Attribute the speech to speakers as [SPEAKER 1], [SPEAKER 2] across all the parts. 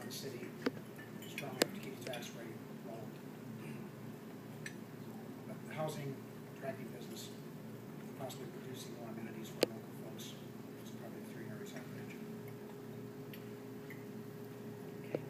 [SPEAKER 1] the city strong enough to keep the tax rate low. But housing, attracting business, possibly producing more amenities for local folks is probably the three areas I would mention.
[SPEAKER 2] Okay.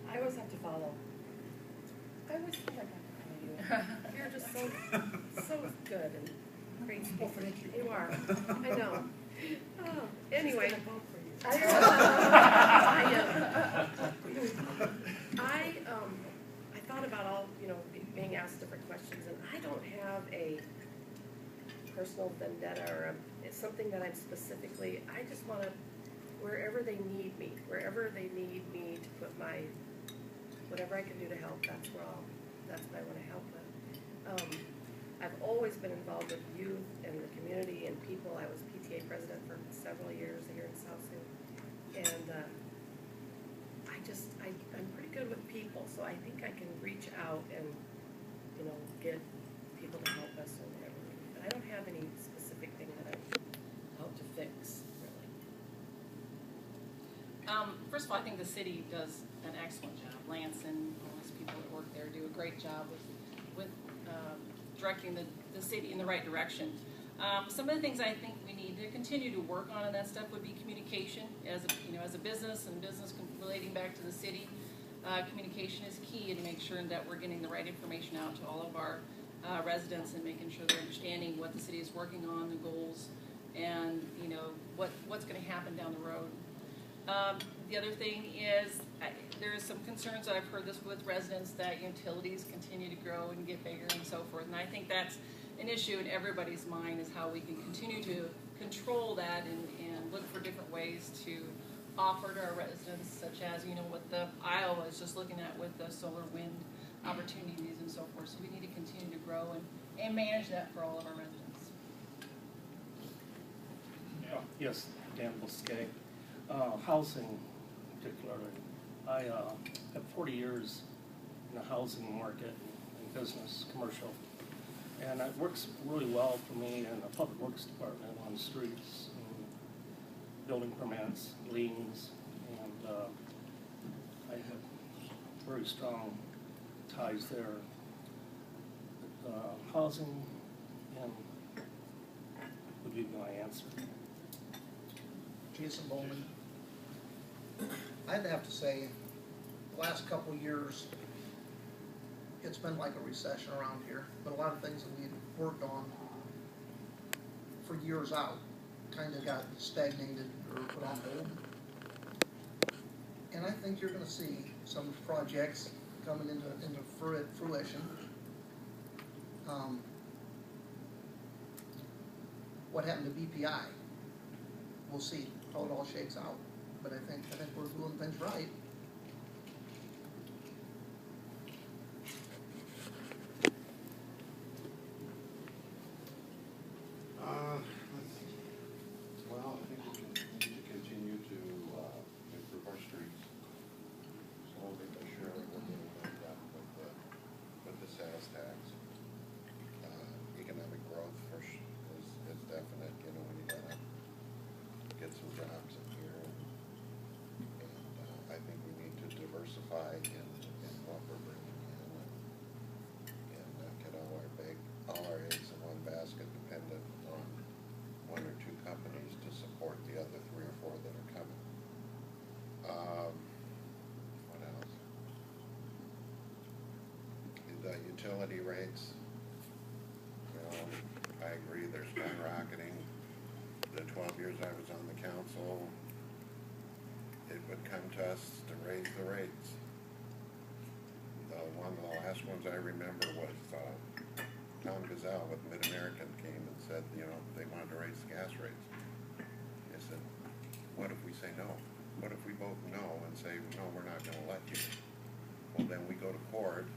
[SPEAKER 2] I always have to follow. I always feel like I have to follow you. You're just so good and great.
[SPEAKER 1] Well, thank you.
[SPEAKER 2] You are. I know. Oh, anyway.
[SPEAKER 3] She's gonna vote for you.
[SPEAKER 2] I thought about all, being asked different questions, and I don't have a personal vendetta or it's something that I'm specifically, I just want to, wherever they need me to put my, whatever I can do to help, that's what I want to help with. I've always been involved with youth and the community and people. I was PTA president for several years here in South Sioux. And I'm pretty good with people, so I think I can reach out and, get people to help us or whatever. But I don't have any specific thing that I help to fix, really.
[SPEAKER 4] First of all, I think the city does an excellent job. Lance and all those people that work there do a great job with directing the city in the right direction. Some of the things I think we need to continue to work on, and that stuff would be communication as a business and business relating back to the city. Communication is key, and make sure that we're getting the right information out to all of our residents and making sure they're understanding what the city is working on, the goals, and what's going to happen down the road. The other thing is there is some concerns that I've heard this with residents that utilities continue to grow and get bigger and so forth, and I think that's an issue in everybody's mind is how we can continue to control that and look for different ways to offer to our residents, such as what the Iowa is just looking at with the solar wind opportunities and so forth. So we need to continue to grow and manage that for all of our residents.
[SPEAKER 5] Yes, Dan Bousquet. Housing, particularly. I have 40 years in the housing market and business, commercial, and it works really well for me in the public works department on the streets, and building permits, liens, and I have very strong ties there. Housing and would be my answer.
[SPEAKER 6] Jason Bowman. I'd have to say, the last couple of years, it's been like a recession around here, but a lot of things that we worked on for years out kind of got stagnated or put on hold. And I think you're going to see some projects coming into fruition. What happened to BPI? We'll see how it all shakes out. But I think we're doing things right.
[SPEAKER 7] Well, I think we need to continue to improve our streets. Slowly but surely we're getting that done with the sales tax. Economic growth is definite. When you gotta get some jobs in here, and I think we need to diversify in what we're bringing in, and get all our eggs in one basket, dependent on one or two companies to support the other 3 or 4 that are coming. What else? The utility rates. I agree they're skyrocketing. The 12 years I was on the council, it would come to us to raise the rates. One of the last ones I remember was Tom Gazelle with Mid-American came and said, they wanted to raise the gas rates. I said, what if we say no? What if we vote no and say, no, we're not going to let you? Well, then we go to court.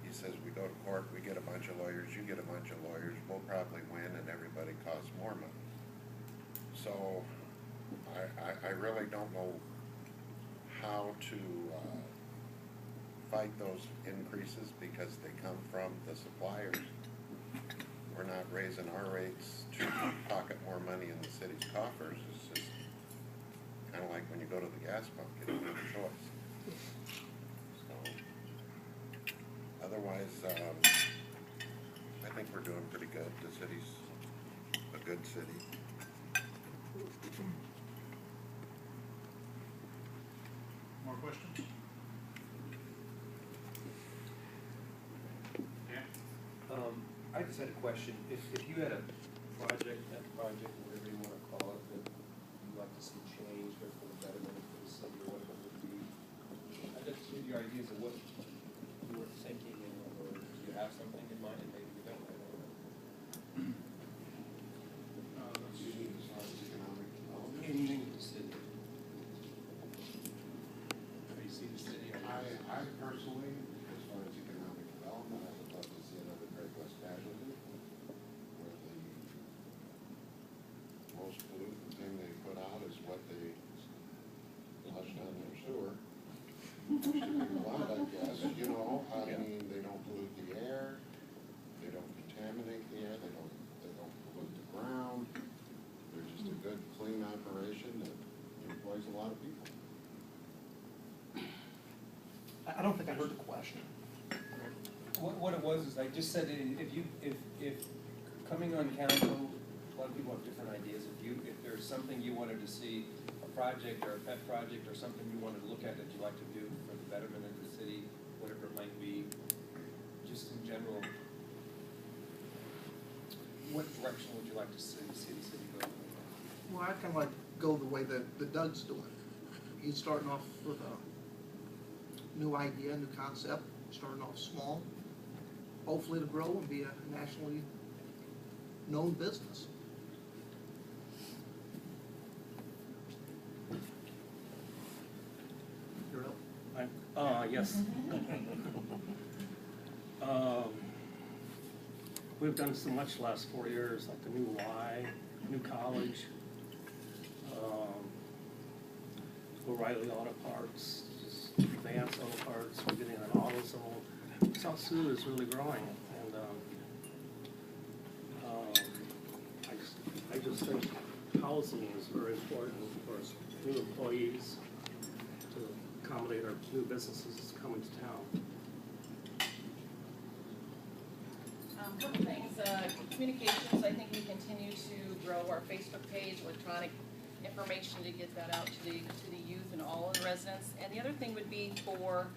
[SPEAKER 7] He says, we go to court, we get a bunch of lawyers, you get a bunch of lawyers, we'll probably win, and everybody costs more money. So I really don't know how to fight those increases because they come from the suppliers. We're not raising our rates to pocket more money in the city's coffers. It's just kind of like when you go to the gas pump, you don't have a choice. choice. So, otherwise, I think we're doing pretty good. The city's a good city.
[SPEAKER 3] More questions? Dan?
[SPEAKER 8] I just had a question. If you had a project, whatever you wanna call it, that you'd like to see changed or for the betterment of the city or whatever it would be, I just need your ideas of what you were thinking, or do you have something in mind, and maybe you don't, I don't know.
[SPEAKER 7] Usually as far as economic development.
[SPEAKER 8] Anything with the city. How you see the city?
[SPEAKER 7] I personally, as far as economic development, I would love to see another Great West Casualty, where the most pollutant thing they put out is what they flush down their sewer. Which should be a lot, I guess, you know, I mean, they don't pollute the air, they don't contaminate the air, they don't pollute the ground. They're just a good, clean operation that employs a lot of people.
[SPEAKER 6] I don't think I heard the question.
[SPEAKER 8] What it was is I just said, if coming on council, a lot of people have different ideas. If there's something you wanted to see, a project or a pet project or something you wanted to look at that you'd like to do for the betterment of the city, whatever it might be, just in general, what direction would you like to see the city go?
[SPEAKER 6] Well, I'd kinda like go the way that Doug's doing. He's starting off with a new idea, new concept, starting off small, hopefully to grow and be a nationally known business. You're up.
[SPEAKER 5] Yes. We've done so much the last 4 years, like the new Y, new college, O'Reilly Auto Parts, just Advanced Auto Parts, we're getting an AutoZone. South Sioux is really growing, and I just think housing is very important for new employees to accommodate our new businesses coming to town.
[SPEAKER 4] Couple things, communications, I think we continue to grow our Facebook page, electronic information to get that out to the youth and all of the residents. And the other thing would be for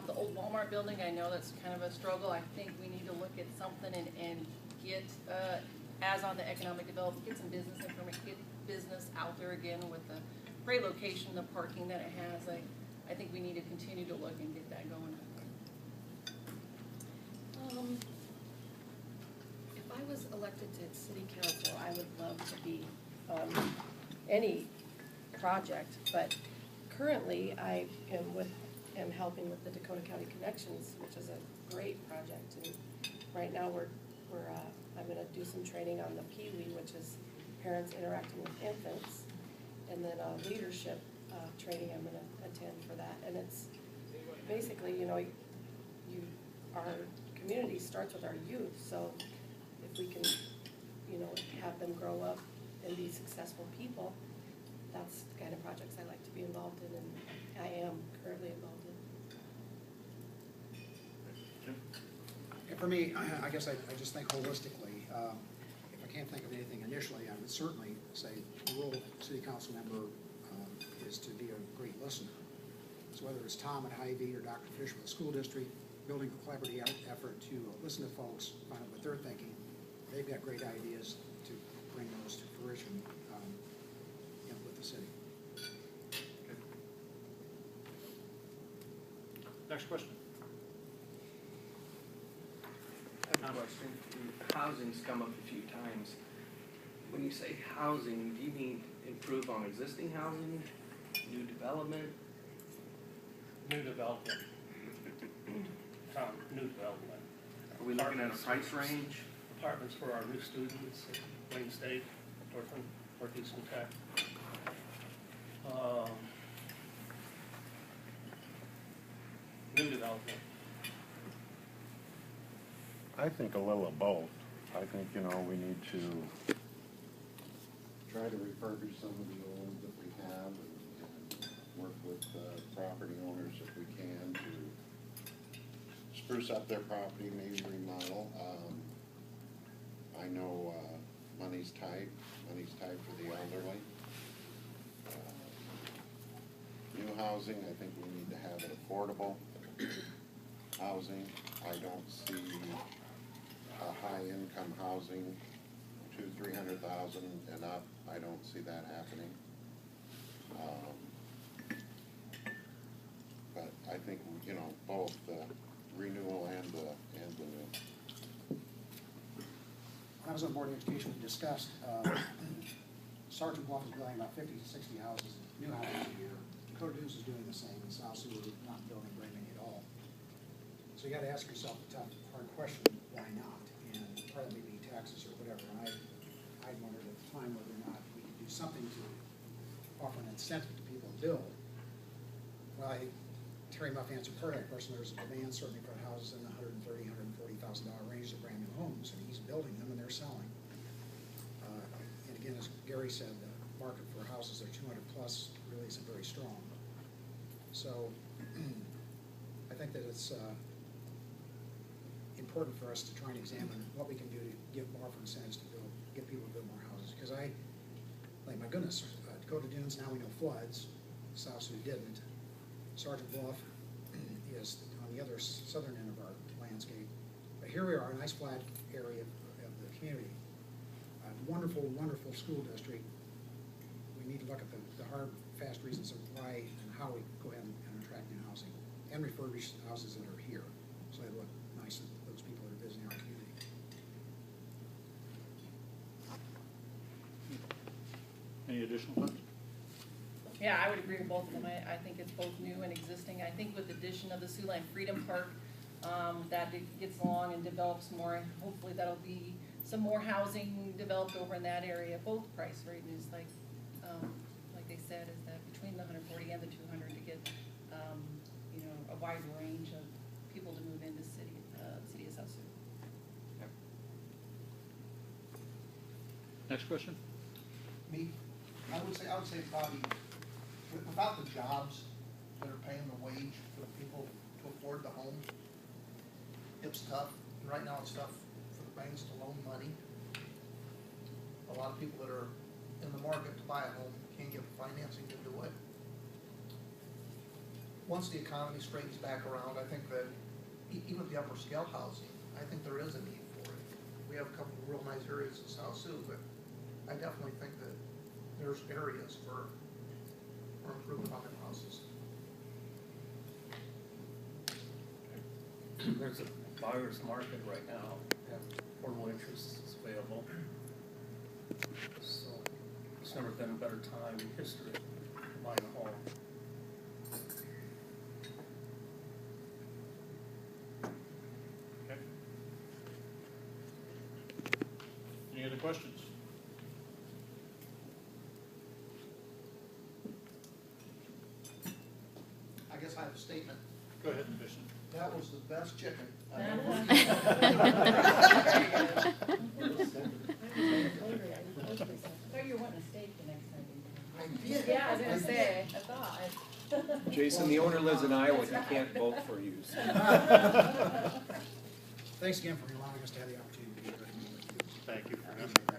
[SPEAKER 4] the old Walmart building, I know that's kind of a struggle. I think we need to look at something and get, as on the economic development, get some business information, get business out there again with the great location, the parking that it has. I think we need to continue to look and get that going.
[SPEAKER 2] If I was elected to city council, I would love to be on any project, but currently I am helping with the Dakota County Connections, which is a great project, and right now I'm gonna do some training on the PWE, which is parents interacting with infants, and then leadership training I'm gonna attend for that, and it's basically, our community starts with our youth, so if we can, have them grow up and be successful people, that's the kind of projects I like to be involved in, and I am currently involved in.
[SPEAKER 1] And for me, I guess I just think holistically, if I can't think of anything initially, I would certainly say the role of a city council member is to be a great listener. So whether it's Tom at Hy-Vee or Dr. Fisher with the school district, building a collaborative effort to listen to folks, find out what they're thinking. They've got great ideas to bring those to fruition with the city.
[SPEAKER 3] Next question.
[SPEAKER 9] I have a question. Housing's come up a few times. When you say housing, do you mean improve on existing housing, new development?
[SPEAKER 5] New development. New development.
[SPEAKER 9] Are we looking at a price range?
[SPEAKER 5] Apartments for our new students at Wayne State, Northeastern Tech. New development.
[SPEAKER 7] I think a little of both. I think, we need to try to refurbish some of the old that we have and work with property owners if we can to spruce up their property, maybe remodel. I know, money's tight for the elderly. New housing, I think we need to have it affordable housing. I don't see a high-income housing, 200,000-300,000 and up. I don't see that happening. But I think, you know, both the renewal and the
[SPEAKER 1] When I was on Board of Education, we discussed, Sergeant Bluff is building about 50 to 60 houses, new houses a year. Dakota Dunes is doing the same, and South Sioux is not building very many at all. So you gotta ask yourself the tough, hard question, why not? And part of it may be taxes or whatever, and I wondered at the time whether or not we could do something to offer an incentive to people to build. Well, Terry Muff answered part of that question. There's a demand certainly for houses in the $130,000, $140,000 range of brand new homes, and he's building them and they're selling. And again, as Gary said, the market for houses that are 200 plus really isn't very strong. So I think that it's important for us to try and examine what we can do to give more incentives to build, get people to build more houses. Because like my goodness, Dakota Dunes, now we know floods, South Sioux didn't. Sergeant Bluff is on the other southern end of our landscape. But here we are, a nice flat area of the community. A wonderful, wonderful school district. We need to look at the hard, fast reasons of why and how we go ahead and attract new housing and refurbish houses that are here, so they look nice to those people that are visiting our community.
[SPEAKER 3] Any additional thoughts?
[SPEAKER 4] Yeah, I would agree with both of them. I think it's both new and existing. I think with the addition of the Siouxland Freedom Park, that it gets along and develops more. Hopefully that'll be some more housing developed over in that area. Both price ranges, like they said, is that between the 140 and the 200 to get, you know, a wide range of people to move into city of South Sioux.
[SPEAKER 3] Next question?
[SPEAKER 6] Me, I would say Bobby, without the jobs that are paying the wage for the people to afford the home, it's tough. And right now it's tough for the banks to loan money. A lot of people that are in the market to buy a home can't get the financing to do it. Once the economy straightens back around, I think that even the upper scale housing, I think there is a need for it. We have a couple of real nice areas in South Sioux, but I definitely think that there's areas for improvement on their houses.
[SPEAKER 5] There's a buyer's market right now, and affordable interest is available. So it's never been a better time in history to buy a home.
[SPEAKER 3] Okay. Any other questions?
[SPEAKER 6] I guess I have a statement.
[SPEAKER 3] Go ahead, Commissioner.
[SPEAKER 6] That was the best chicken I've ever
[SPEAKER 4] thought you were wanting a steak the next time.
[SPEAKER 6] I did.
[SPEAKER 4] Yeah, I was gonna say, I thought.
[SPEAKER 8] Jason, the owner lives in Iowa, he can't vote for you. So.
[SPEAKER 1] Thanks again for allowing us to have the opportunity to be here.
[SPEAKER 3] Thank you for having me.